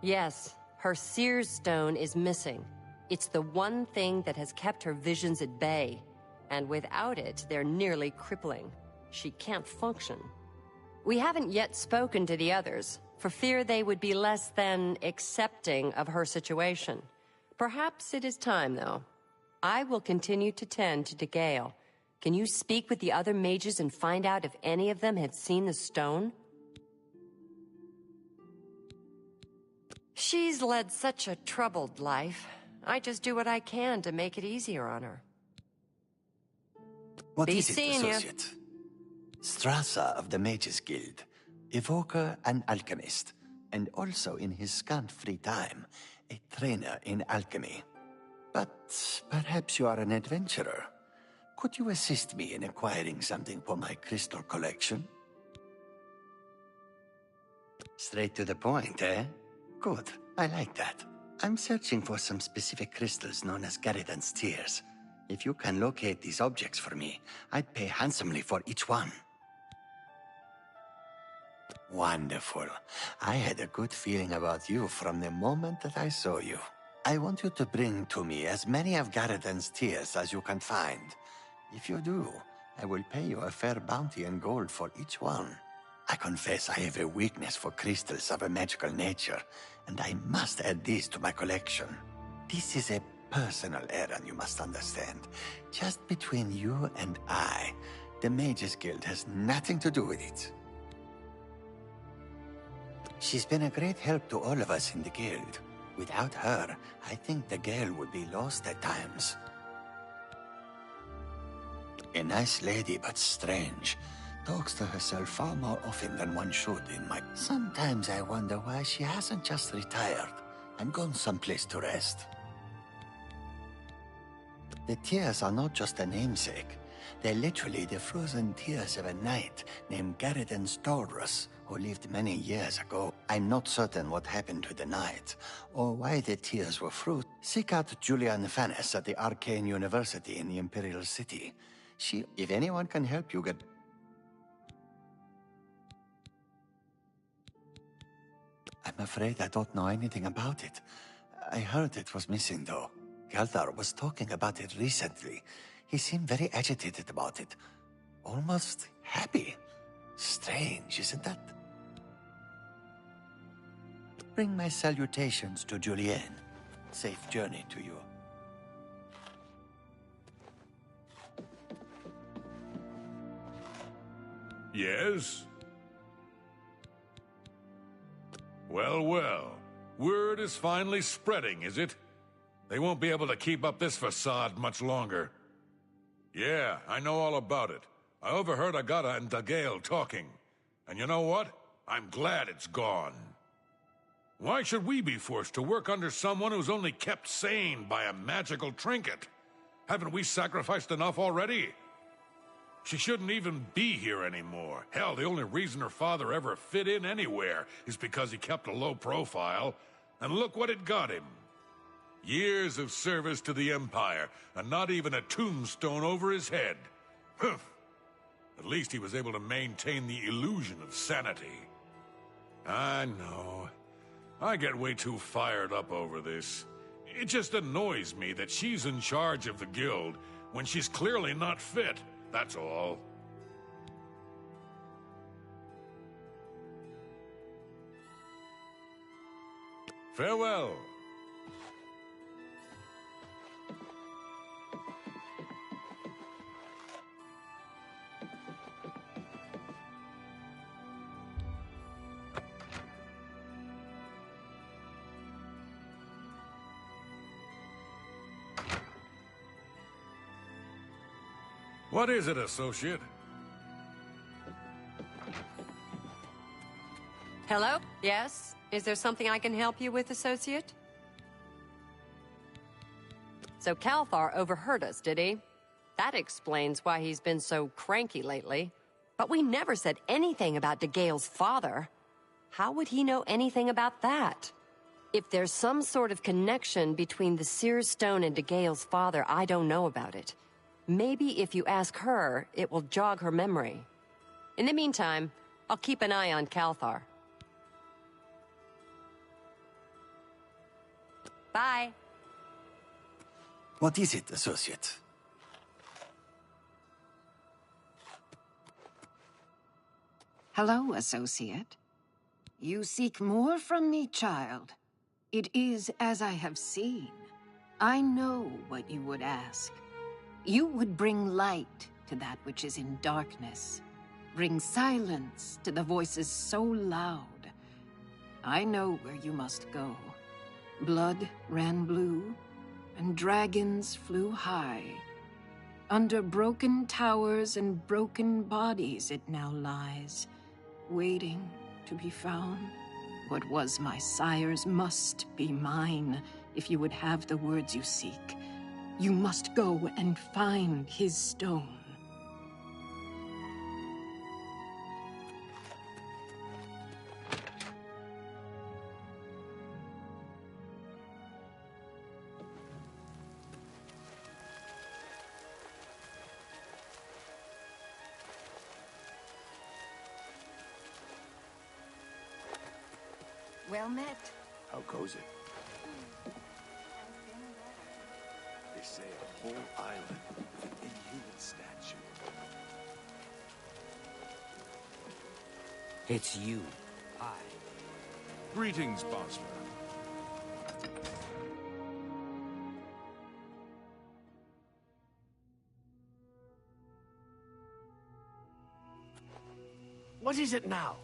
Yes, her Seer's Stone is missing. It's the one thing that has kept her visions at bay. And without it, they're nearly crippling. She can't function. We haven't yet spoken to the others, for fear they would be less than accepting of her situation. Perhaps it is time, though. I will continue to tend to Gale. Can you speak with the other mages and find out if any of them had seen the stone? She's led such a troubled life. I just do what I can to make it easier on her.
What
Be
is it,
seeing ya.
associate? Strasser of the Mages Guild, evoker and alchemist, and also in his scant free time, a trainer in alchemy. But perhaps you are an adventurer. Could you assist me in acquiring something for my crystal collection? Straight to the point, eh? Good, I like that. I'm searching for some specific crystals known as Garridan's Tears. If you can locate these objects for me, I'd pay handsomely for each one. Wonderful. I had a good feeling about you from the moment that I saw you. I want you to bring to me as many of Garridan's Tears as you can find. If you do, I will pay you a fair bounty in gold for each one. I confess I have a weakness for crystals of a magical nature, and I must add these to my collection. This is a personal errand, you must understand. Just between you and I. The Mages Guild has nothing to do with it. She's been a great help to all of us in the guild. Without her, I think the Gale would be lost at times. A nice lady, but strange. Talks to herself far more often than one should in my... Sometimes I wonder why she hasn't just retired and gone someplace to rest. The tears are not just a namesake. They're literally the frozen tears of a knight named Garridan Stolrus, who lived many years ago. I'm not certain what happened to the knight, or why the tears were fruit. Seek out Julian Fannis at the Arcane University in the Imperial City. If anyone can help you get... I'm afraid I don't know anything about it. I heard it was missing, though. Galdar was talking about it recently. He seemed very agitated about it. Almost happy. Strange, isn't that? Bring my salutations to Julienne. Safe journey to you.
Yes? Well, well. Word is finally spreading, is it? They won't be able to keep up this facade much longer. Yeah, I know all about it. I overheard Agata and Dagale talking. And you know what? I'm glad it's gone. Why should we be forced to work under someone who's only kept sane by a magical trinket? Haven't we sacrificed enough already? She shouldn't even be here anymore. Hell, the only reason her father ever fit in anywhere is because he kept a low profile. And look what it got him. Years of service to the Empire, and not even a tombstone over his head. Humph. At least he was able to maintain the illusion of sanity. I know. I get way too fired up over this. It just annoys me that she's in charge of the guild when she's clearly not fit, that's all. Farewell. What is it, associate?
Hello? Yes? Is there something I can help you with, associate? So Calthar overheard us, did he? That explains why he's been so cranky lately. But we never said anything about DeGale's father. How would he know anything about that? If there's some sort of connection between the Seer's Stone and DeGale's father, I don't know about it. Maybe if you ask her, it will jog her memory. In the meantime, I'll keep an eye on Calthar. Bye.
What is it, associate?
Hello, associate. You seek more from me, child. It is as I have seen. I know what you would ask. You would bring light to that which is in darkness. Bring silence to the voices so loud. I know where you must go. Blood ran blue, and dragons flew high. Under broken towers and broken bodies it now lies, waiting to be found. What was my sire's must be mine, if you would have the words you seek. You must go and find his stone. Well met.
How goes it? They say a whole island with an inhuman statue.
It's you. Hi.
Greetings, Bosmer.
What is it now?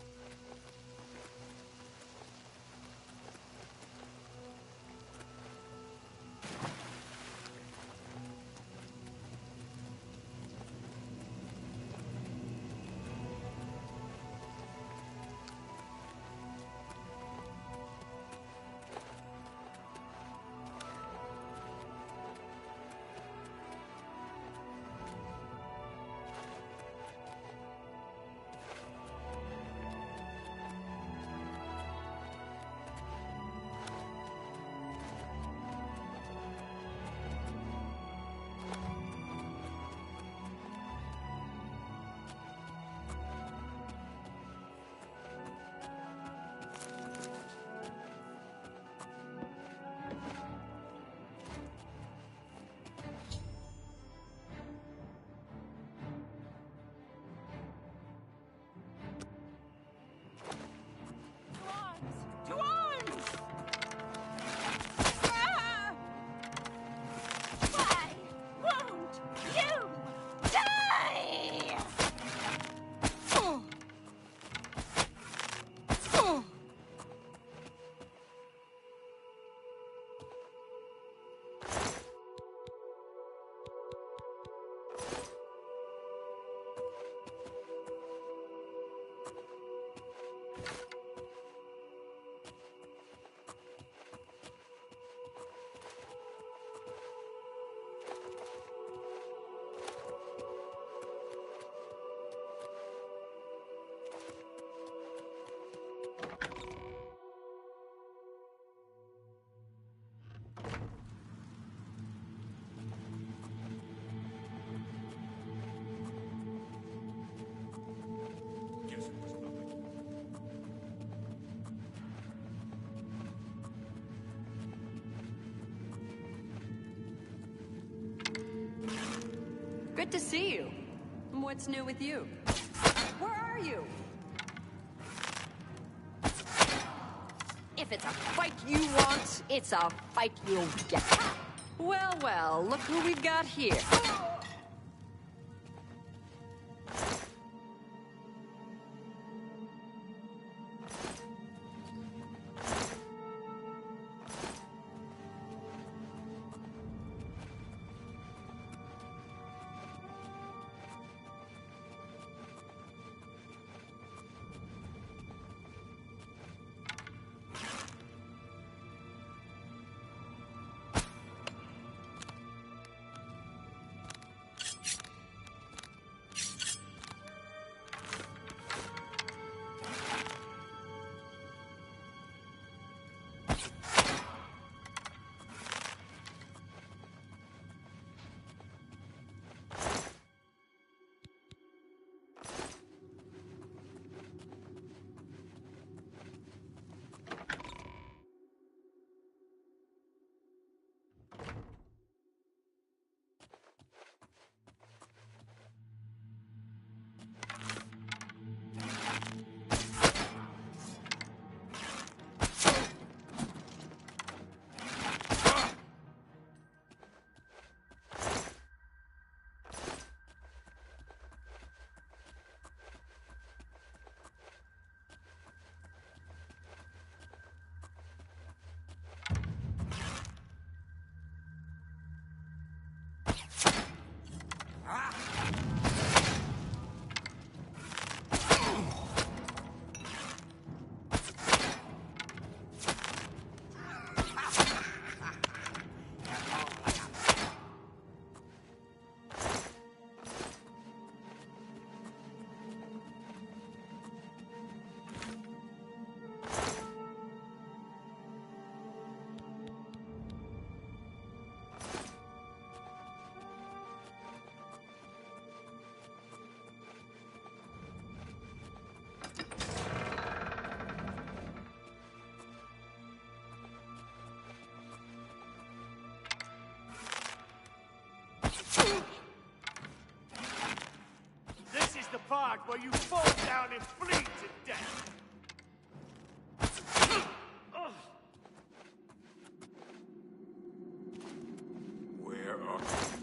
Good to see you. What's new with you? Where are you? If it's a fight you want, it's a fight you'll get. Well, well, look who we've got here.
This is the part where you fall down and bleed to death.
Where are you?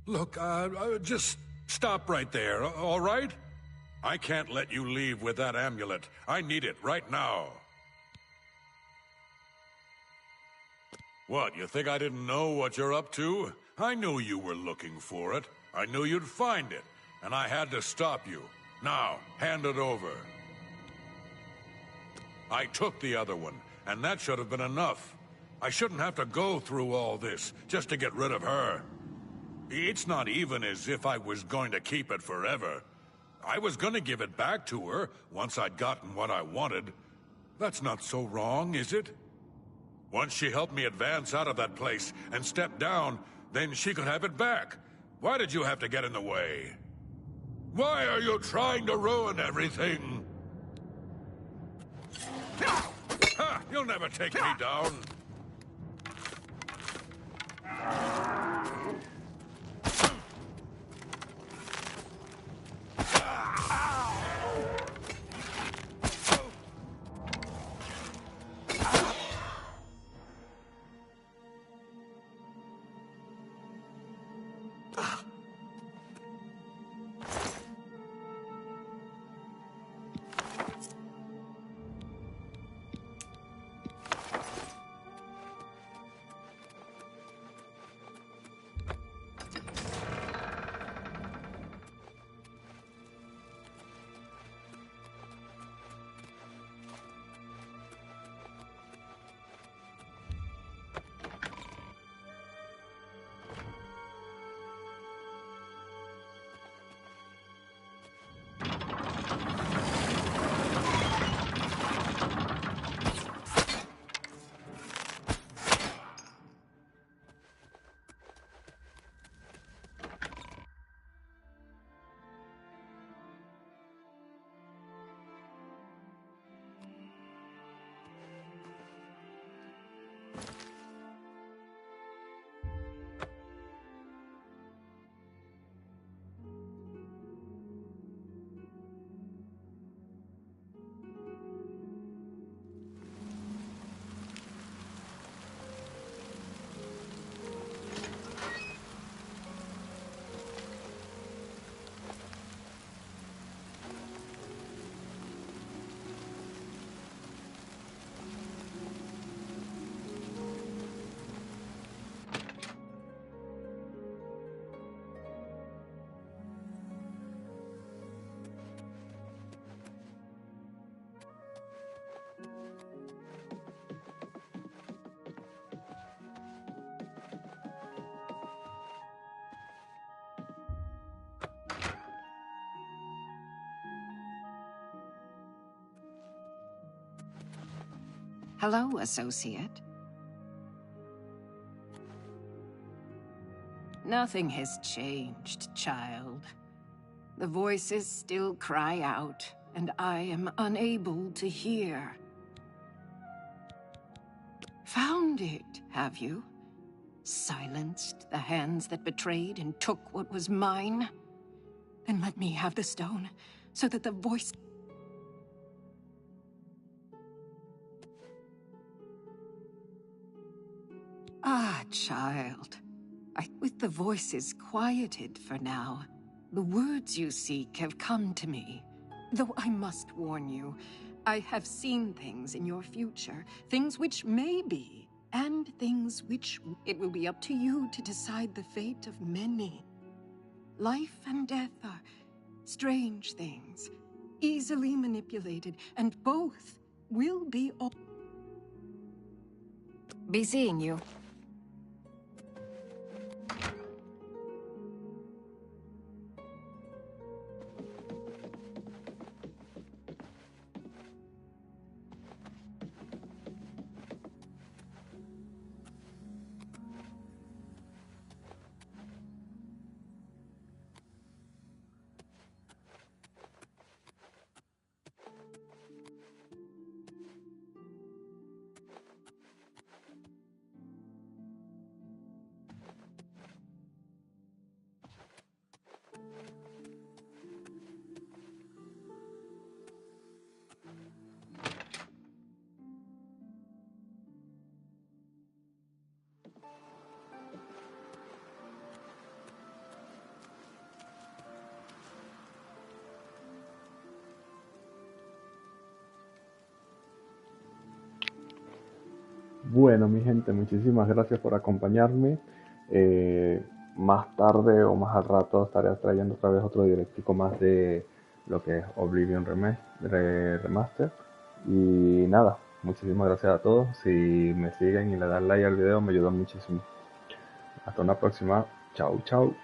Look, just stop right there, all right? I can't let you leave with that amulet. I need it right now. What, you think I didn't know what you're up to? I knew you were looking for it. I knew you'd find it, and I had to stop you. Now, hand it over. I took the other one, and that should have been enough. I shouldn't have to go through all this just to get rid of her. It's not even as if I was going to keep it forever. I was gonna give it back to her once I'd gotten what I wanted. That's not so wrong, is it? Once she helped me advance out of that place and step down, then she could have it back. Why did you have to get in the way? Why are you trying to ruin everything? Ha! You'll never take me down.
Hello, associate. Nothing has changed, child. The voices still cry out, and I am unable to hear. Found it, have you? Silenced the hands that betrayed and took what was mine? Then let me have the stone, so that the voice... Ah, child. With the voices quieted for now, the words you seek have come to me. Though I must warn you, I have seen things in your future, things which may be, and things which it will be up to you to decide the fate of many. Life and death are strange things, easily manipulated, and both will be... Be seeing you.
Bueno, mi gente, muchísimas gracias por acompañarme. Más tarde o más al rato estaré trayendo otra vez otro directico más de lo que es Oblivion Remastered. Y nada, muchísimas gracias a todos. Si me siguen y le dan like al video me ayudan muchísimo. Hasta una próxima. Chao, chao.